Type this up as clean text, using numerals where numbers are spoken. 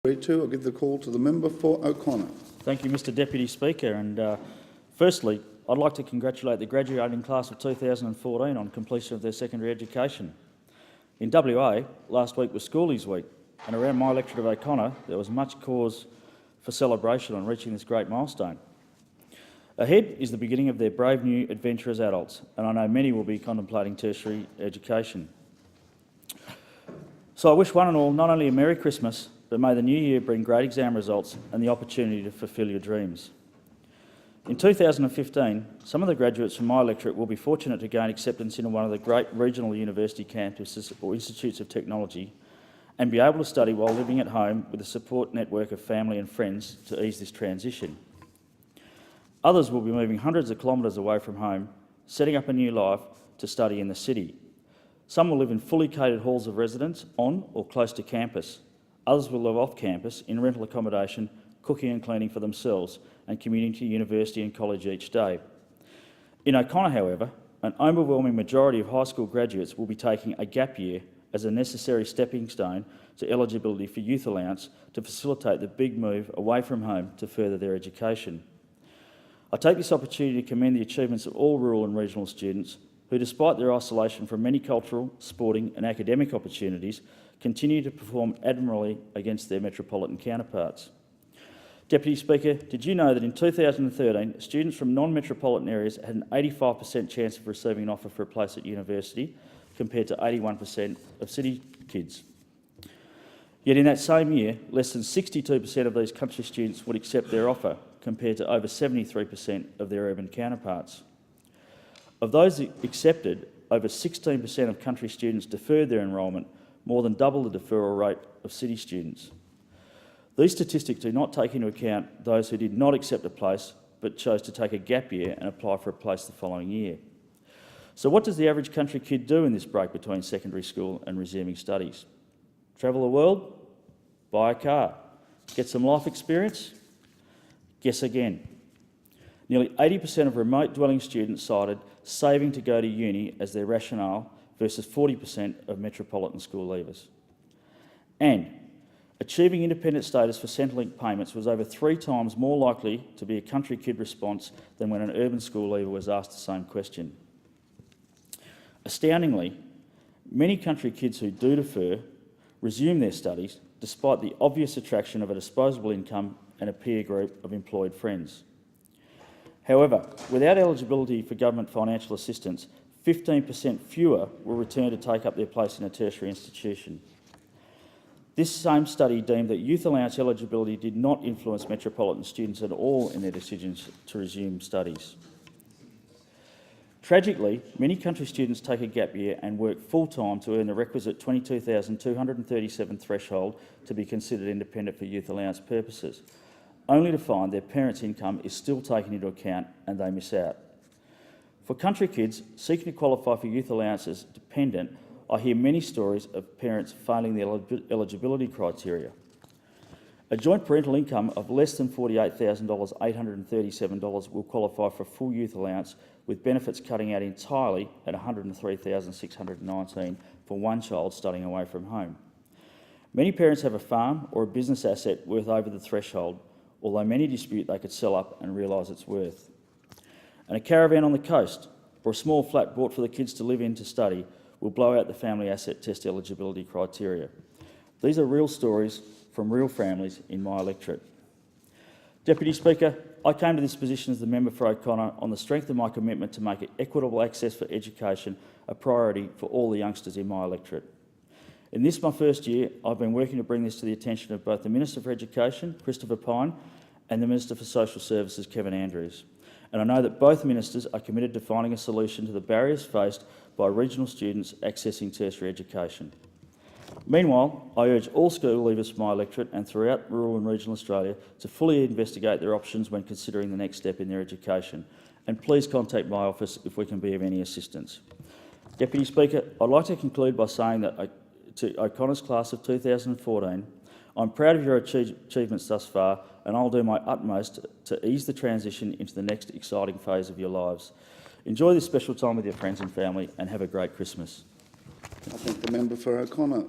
I'll give the call to the member for O'Connor. Thank you, Mr Deputy Speaker. And firstly, I'd like to congratulate the graduating class of 2014 on completion of their secondary education. In WA, last week was Schoolies Week, and around my electorate of O'Connor, there was much cause for celebration on reaching this great milestone. Ahead is the beginning of their brave new adventure as adults, and I know many will be contemplating tertiary education. So I wish one and all not only a Merry Christmas, but may the new year bring great exam results and the opportunity to fulfil your dreams. In 2015, some of the graduates from my electorate will be fortunate to gain acceptance into one of the great regional university campuses or institutes of technology and be able to study while living at home with a support network of family and friends to ease this transition. Others will be moving hundreds of kilometres away from home, setting up a new life to study in the city. Some will live in fully catered halls of residence on or close to campus. Others will live off campus in rental accommodation, cooking and cleaning for themselves and commuting to university and college each day. In O'Connor, however, an overwhelming majority of high school graduates will be taking a gap year as a necessary stepping stone to eligibility for Youth Allowance to facilitate the big move away from home to further their education. I take this opportunity to commend the achievements of all rural and regional students who, despite their isolation from many cultural, sporting and academic opportunities, continue to perform admirably against their metropolitan counterparts. Deputy Speaker, did you know that in 2013, students from non-metropolitan areas had an 85% chance of receiving an offer for a place at university, compared to 81% of city kids? Yet in that same year, less than 62% of these country students would accept their offer, compared to over 73% of their urban counterparts. Of those accepted, over 16% of country students deferred their enrolment, more than double the deferral rate of city students. These statistics do not take into account those who did not accept a place but chose to take a gap year and apply for a place the following year. So what does the average country kid do in this break between secondary school and resuming studies? Travel the world? Buy a car? Get some life experience? Guess again. Nearly 80% of remote dwelling students cited saving to go to uni as their rationale versus 40% of metropolitan school leavers. And achieving independent status for Centrelink payments was over 3 times more likely to be a country kid response than when an urban school leaver was asked the same question. Astoundingly, many country kids who do defer resume their studies despite the obvious attraction of a disposable income and a peer group of employed friends. However, without eligibility for government financial assistance, 15% fewer will return to take up their place in a tertiary institution. This same study deemed that Youth Allowance eligibility did not influence metropolitan students at all in their decisions to resume studies. Tragically, many country students take a gap year and work full-time to earn the requisite $22,237 threshold to be considered independent for Youth Allowance purposes, only to find their parents' income is still taken into account and they miss out. For country kids seeking to qualify for Youth Allowance as dependent, I hear many stories of parents failing the eligibility criteria. A joint parental income of less than $48,837 will qualify for full Youth Allowance, with benefits cutting out entirely at $103,619 for one child studying away from home. Many parents have a farm or a business asset worth over the threshold, although many dispute they could sell up and realise its worth. And a caravan on the coast or a small flat bought for the kids to live in to study will blow out the family asset test eligibility criteria. These are real stories from real families in my electorate. Deputy Speaker, I came to this position as the member for O'Connor on the strength of my commitment to make equitable access for education a priority for all the youngsters in my electorate. In this, my first year, I've been working to bring this to the attention of both the Minister for Education, Christopher Pyne, and the Minister for Social Services, Kevin Andrews. And I know that both ministers are committed to finding a solution to the barriers faced by regional students accessing tertiary education. Meanwhile, I urge all school leavers from my electorate and throughout rural and regional Australia to fully investigate their options when considering the next step in their education. And please contact my office if we can be of any assistance. Deputy Speaker, I'd like to conclude by saying that to O'Connor's class of 2014, I'm proud of your achievements thus far, and I'll do my utmost to ease the transition into the next exciting phase of your lives. Enjoy this special time with your friends and family, and have a great Christmas. I thank the member for O'Connor.